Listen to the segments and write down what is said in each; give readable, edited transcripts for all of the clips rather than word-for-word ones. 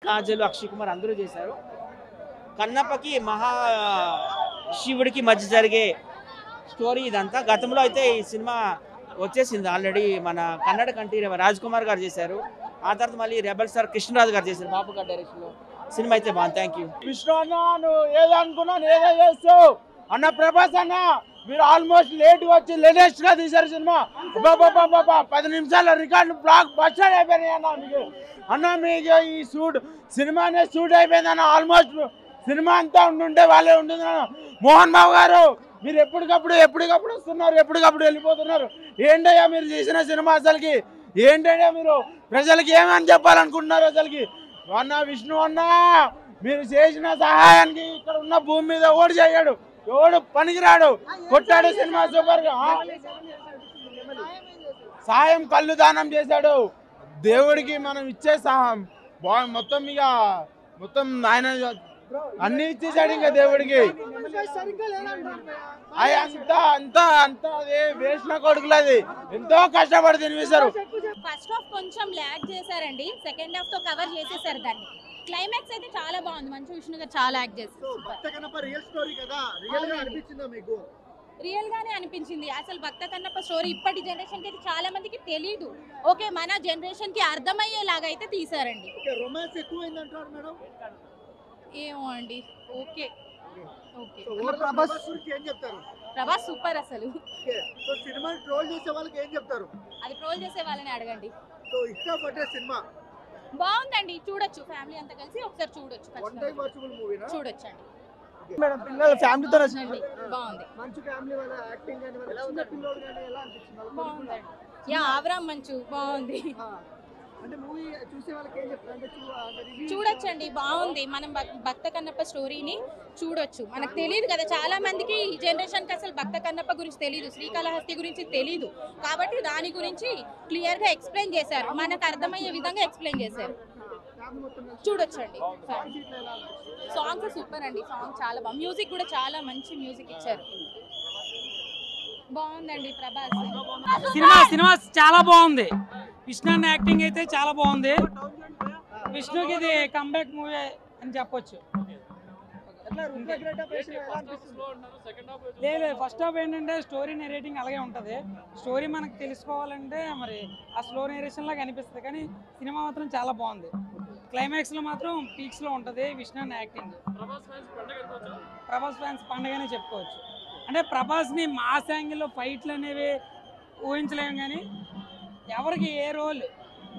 కాజల్, అక్షయ్ కుమార్ అందరూ చేశారు. కన్నప్పకి మహా శివుడికి మధ్య జరిగే స్టోరీ ఇదంతా. గతంలో అయితే ఈ సినిమా వచ్చేసింది ఆల్రెడీ, మన కన్నడ కంఠీరవ రాజ్ కుమార్ గారు చేశారు. ఆ తర్వాత మళ్ళీ రెబల్ స్టార్ కృష్ణరాజు గారు చేశారు బాబు గారి డైరెక్షన్లో. సినిమా అయితే బాగుంది. Thank you. విష్ణు అన్న, నువ్వు ఏదో అనుకున్నాను ఏదో చేస్తావు అన్న. ప్రభాస్ అన్న, మీరు ఆల్మోస్ట్ లేట్ వచ్చి లేటెస్ట్ గా తీశారు సినిమా. 10 నిమిషాల రికార్డు బ్లాక్ బస్టర్ అయిపోయినాయి అన్న. మీకు అన్న మీకు ఈ సినిమానే షూట్ అయిపోయింది అన్న. ఆల్మోస్ట్ సినిమా అంతా ఉంటుంటే వాళ్ళే ఉంటుంది అన్న. మోహన్ బాబు గారు, మీరు ఎప్పటికప్పుడు వస్తున్నారు, ఎప్పటికప్పుడు వెళ్ళిపోతున్నారు. ఏంటయ్యా మీరు చేసిన సినిమా అసలుకి? ఏంటయ్యా మీరు ప్రజలకి ఏమని చెప్పాలనుకుంటున్నారు అసలుకి? అన్న విష్ణు అన్న, మీరు చేసిన సహాయానికి ఇక్కడ ఉన్న భూమి మీద ఓడి చేయడు, ఎవడు పనికిరాడు, కొట్టాడు. సినిమా సూపర్ గా సాయం కళ్ళు దానం చేశాడు. దేవుడికి మనం ఇచ్చే సహాయం మొత్తం ఇక మొత్తం ఆయన అన్ని ఇచ్చేసాడు. ఇంకా దేవుడికి అంతా అదే వేసిన కొడుకులు, అది ఎంతో కష్టపడి తినిపిస్తారు. ఫస్ట్ హాఫ్ కొంచెం ల్యాగ్ చేశారండి, సెకండ్ హాఫ్ తో కవర్ చేసేసారు దాన్ని. క్లైమాక్స్ అయితే చాలా బాగుంది, మంచి విష్ణు గారు చాలా యాక్ట్ చేస్తారు. రియల్ గానే అనిపించింది. అసలు భక్త కన్నప్ప స్టోరీ ఇప్పటి జనరేషన్ కి అయితే చాలా మందికి తెలీదు. ఓకే, మన జనరేషన్ కి అర్థమయ్యేలాగా అయితే తీసారండి. ఏమో అండి. ఓకే ఓకే, ప్రభాస్ సూపర్ అసలు. అది ట్రోల్ చేసే వాళ్ళని అడగండి. బాగుందండి, చూడొచ్చు, ఫ్యామిలీ అంతా కలిసి ఒకసారి చూడొచ్చు, చూడొచ్చండి. మేడం పిల్లల ఫ్యామిలీతో బాగుంది, బాగుందండి. యా ఆవరాం మంచు బాగుంది, చూడొచ్చండి, బాగుంది. మనం భక్త కన్నప్ప స్టోరీని చూడొచ్చు. మనకు తెలియదు కదా, చాలా మందికి ఈ జనరేషన్ కి అసలు భక్త కన్నప్ప గురించి తెలియదు, శ్రీకాళహస్తి గురించి తెలియదు. కాబట్టి దాని గురించి క్లియర్ గా ఎక్స్ప్లెయిన్ చేశారు, మనకు అర్థమయ్యే విధంగా ఎక్స్ప్లెయిన్ చేశారు. చూడొచ్చండి. సాంగ్స్ సూపర్ అండి, సాంగ్ చాలా బాగుంది. మ్యూజిక్ కూడా చాలా మంచి మ్యూజిక్ ఇచ్చారు, బాగుందండి. ప్రభాస్ సినిమా చాలా బాగుంది. విష్ణు అన్న యాక్టింగ్ అయితే చాలా బాగుంది. విష్ణుకి ఇది కంబ్యాక్ మూవీ అని చెప్పొచ్చు. లేదు, ఫస్ట్ హాఫ్ ఏంటంటే స్టోరీ నెరేటింగ్ అలాగే ఉంటుంది. స్టోరీ మనకు తెలుసుకోవాలంటే మరి ఆ స్లో నేరేషన్ లాగా అనిపిస్తుంది, కానీ సినిమా మాత్రం చాలా బాగుంది. క్లైమాక్స్ లో మాత్రం పీక్స్ లో ఉంటుంది విష్ణు అన్న యాక్టింగ్. ప్రభాస్ ఫ్యాన్స్ పండగనే చెప్పుకోవచ్చు. అంటే ప్రభాస్ని మాస్ యాంగిల్లో ఫైట్లు అనేవి ఊహించలేము, కానీ ఎవరికి ఏ రోల్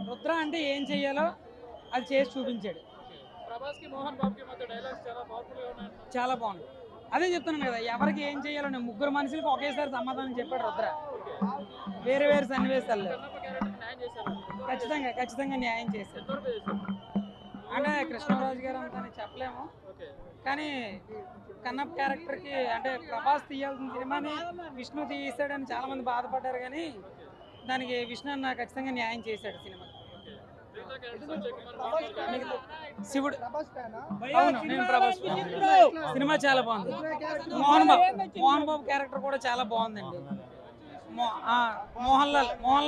రుద్ర అంటే ఏం చెయ్యాలో అది చేసి చూపించాడు. చాలా బాగుంది. అదే చెప్తున్నాను కదా, ఎవరికి ఏం చేయాలో ముగ్గురు మనుషులకు ఒకేసారి సమాధానం చెప్పాడు రుద్ర. వేరే వేరే సన్నివేశాల్లో ఖచ్చితంగా న్యాయం చేశాడు. అంటే కృష్ణరాజు గారు అంతా చెప్పలేము, కానీ కన్నప్ప క్యారెక్టర్కి అంటే ప్రభాస్ తీయాల్సిన సినిమాని విష్ణు తీసాడని చాలా మంది బాధపడ్డారు, కానీ దానికి విష్ణు అన్న ఖచ్చితంగా న్యాయం చేశాడు సినిమా. శివుడు, అవును నేను ప్రభాస్. సినిమా చాలా బాగుంది. మోహన్ బాబు క్యారెక్టర్ కూడా చాలా బాగుందండి. మోహన్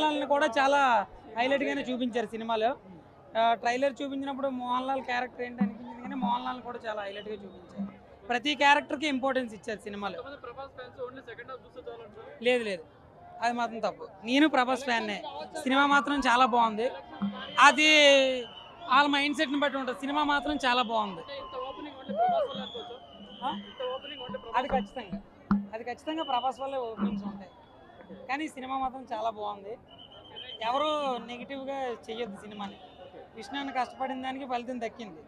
లాల్ని కూడా చాలా హైలైట్ గానే చూపించారు సినిమాలో. ట్రైలర్ చూపించినప్పుడు మోహన్ లాల్ క్యారెక్టర్ ఏంటి అనిపించింది, కానీ మోహన్ లాల్ కూడా చాలా హైలైట్ గా చూపించారు. ప్రతి క్యారెక్టర్ కి ఇంపార్టెన్స్ ఇచ్చారు సినిమాలో. లేదు, అది మాత్రం తప్పు. నేను ప్రభాస్ ఫ్యాన్నే. సినిమా మాత్రం చాలా బాగుంది. అది వాళ్ళ మైండ్ సెట్ని బట్టి ఉంటుంది. సినిమా మాత్రం చాలా బాగుంది. అది ఖచ్చితంగా ప్రభాస్ వల్లే ఓపెనింగ్స్ ఉంటాయి, కానీ సినిమా మాత్రం చాలా బాగుంది. ఎవరు నెగిటివ్గా చెయ్యొద్దు సినిమాని. విష్ణుని కష్టపడిన దానికి ఫలితం దక్కింది.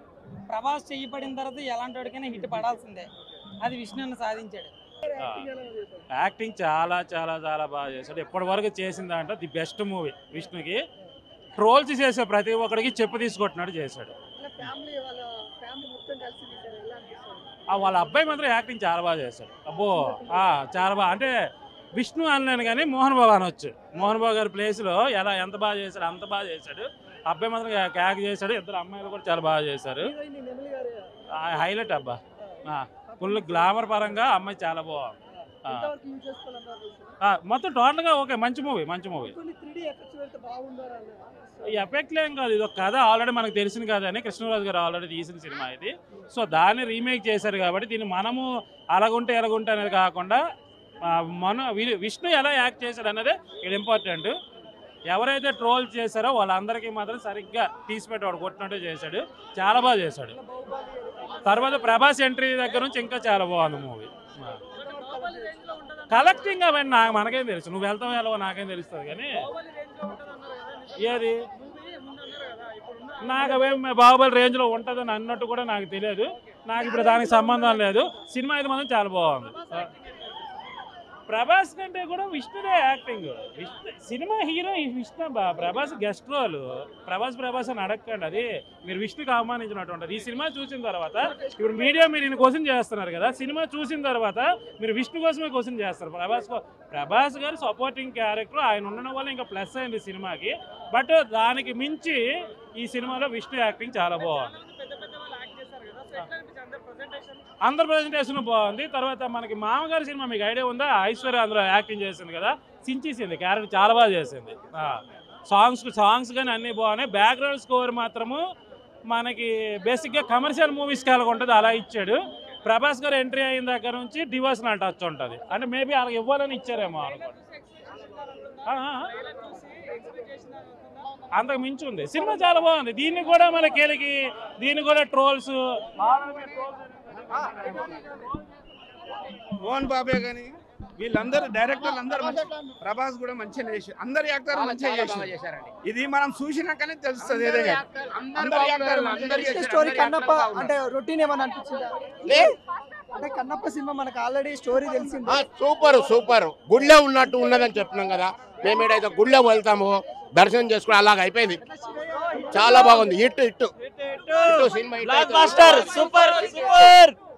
ప్రభాస్ చెయ్యబడిన తర్వాత ఎలాంటి వాడికైనా హిట్ పడాల్సిందే. అది విష్ణుని సాధించాడు. యాక్టింగ్ చాలా చాలా చాలా బాగా చేశాడు. ఎప్పటి వరకు చేసిన దాంట్లో ది బెస్ట్ మూవీ. విష్ణుకి ట్రోల్స్ చేసే ప్రతి ఒక్కడికి చెప్పు తీసుకొట్టినట్టు చేశాడు. వాళ్ళ అబ్బాయి మాత్రం యాక్టింగ్ చాలా బాగా చేశాడు. అబ్బో చాలా బాగా, అంటే విష్ణు అనలేను కానీ మోహన్ బాబు అనొచ్చు. మోహన్ బాబు గారి ప్లేస్లో ఎంత బాగా చేశాడు అంత బాగా చేశాడు. అబ్బాయి మాత్రం క్యాక్ చేశాడు. ఇద్దరు అమ్మాయిలు కూడా చాలా బాగా చేశారు. హైలైట్ అబ్బా, ఫుల్ గ్లామర్ పరంగా అమ్మాయి చాలా బాగుంది. మొత్తం టోటల్గా ఓకే, మంచి మూవీ. ఎఫెక్ట్లు ఏం కాదు, ఇది ఒక కథ ఆల్రెడీ మనకు తెలిసిన కథ అని కృష్ణరాజు గారు ఆల్రెడీ తీసిన సినిమా ఇది. సో దాన్ని రీమేక్ చేశారు కాబట్టి దీన్ని మనము ఎలాగుంటే అనేది కాకుండా విష్ణు ఎలా యాక్ట్ చేశాడు అన్నదే ఇది ఇంపార్టెంట్. ఎవరైతే ట్రోల్ చేశారో వాళ్ళందరికీ మాత్రం సరిగ్గా తీసిపెట్టాడు, కొట్టినట్టు చేశాడు, చాలా బాగా చేశాడు. తర్వాత ప్రభాస్ ఎంట్రీ దగ్గర నుంచి ఇంకా చాలా బాగుంది మూవీ. కలెక్టింగ్ అవన్నీ మనకేం తెలుసు, నువ్వు వెళ్తావు వెళ్ళవో నాకేం తెలుస్తుంది. కానీ ఏది నాకు అవేం బాహుబలి రేంజ్లో ఉంటుందని అన్నట్టు కూడా నాకు తెలియదు. నాకు ఇప్పుడు దానికి సంబంధం లేదు. సినిమా అయితే మాత్రం చాలా బాగుంది. ప్రభాస్ కంటే కూడా విష్ణుదే acting. Cinema hero Vishnu, Prabhas guest role. Prabhas అని అడగండి, అది మీరు విష్ణుకి అవమానించినట్టు ఉంటుంది. ఈ సినిమా చూసిన తర్వాత ఇప్పుడు మీడియా మీరు ఈయన క్వశ్చన్ చేస్తున్నారు కదా, సినిమా చూసిన తర్వాత మీరు విష్ణు కోసమే క్వశ్చన్ చేస్తారు. ప్రభాస్ గారు సపోర్టింగ్ క్యారెక్టర్ ఆయన ఉండడం వల్ల ఇంకా ప్లస్ అయింది సినిమాకి. బట్ దానికి మించి ఈ సినిమాలో విష్ణు యాక్టింగ్ చాలా బాగుంది. అందరు ప్రజెంటేషన్ బాగుంది. తర్వాత మనకి మామగారి సినిమా మీకు ఐడియా ఉందా? ఐశ్వర్య అందులో యాక్టింగ్ చేసింది కదా, చించేసింది క్యారెక్టర్, చాలా బాగా చేసింది. సాంగ్స్ కానీ అన్నీ బాగున్నాయి. బ్యాక్గ్రౌండ్ స్కోర్ మాత్రము మనకి బేసిక్గా కమర్షియల్ మూవీస్కి ఎలా ఉంటుంది అలా ఇచ్చాడు. ప్రభాస్ గారు ఎంట్రీ అయిన దగ్గర నుంచి డివోషనల్ టచ్ ఉంటుంది. అంటే మేబీ అలా ఇవ్వాలని ఇచ్చారేమో అనుకోండి. అంతకు మించి ఉంది సినిమా, చాలా బాగుంది. దీన్ని కూడా మన కేలికి దీన్ని కూడా ట్రోల్స్ మోహన్ బాబే కానీ వీళ్ళందరూ డైరెక్టర్లు అందరూ మంచి, ప్రభాస్ కూడా మంచిగా చేసి, అందరు యాక్టర్లు మంచిగా చేశారు. ఇది మనం చూసినాకనే తెలుస్తుంది. స్టోరీ కన్నప్ప అంటే రొటీన్ ఏమని అనిపించిందా? అంటే కన్నప్ప సినిమా మనకు ఆల్రెడీ స్టోరీ తెలిసింది. సూపర్ గుళ్ళో ఉన్నట్టు ఉన్నదని చెప్పినాం కదా, మేము ఏదైతే గుళ్ళో వెళ్తామో దర్శనం చేసుకుని అలాగ అయిపోయింది. చాలా బాగుంది. Hit cinema, super.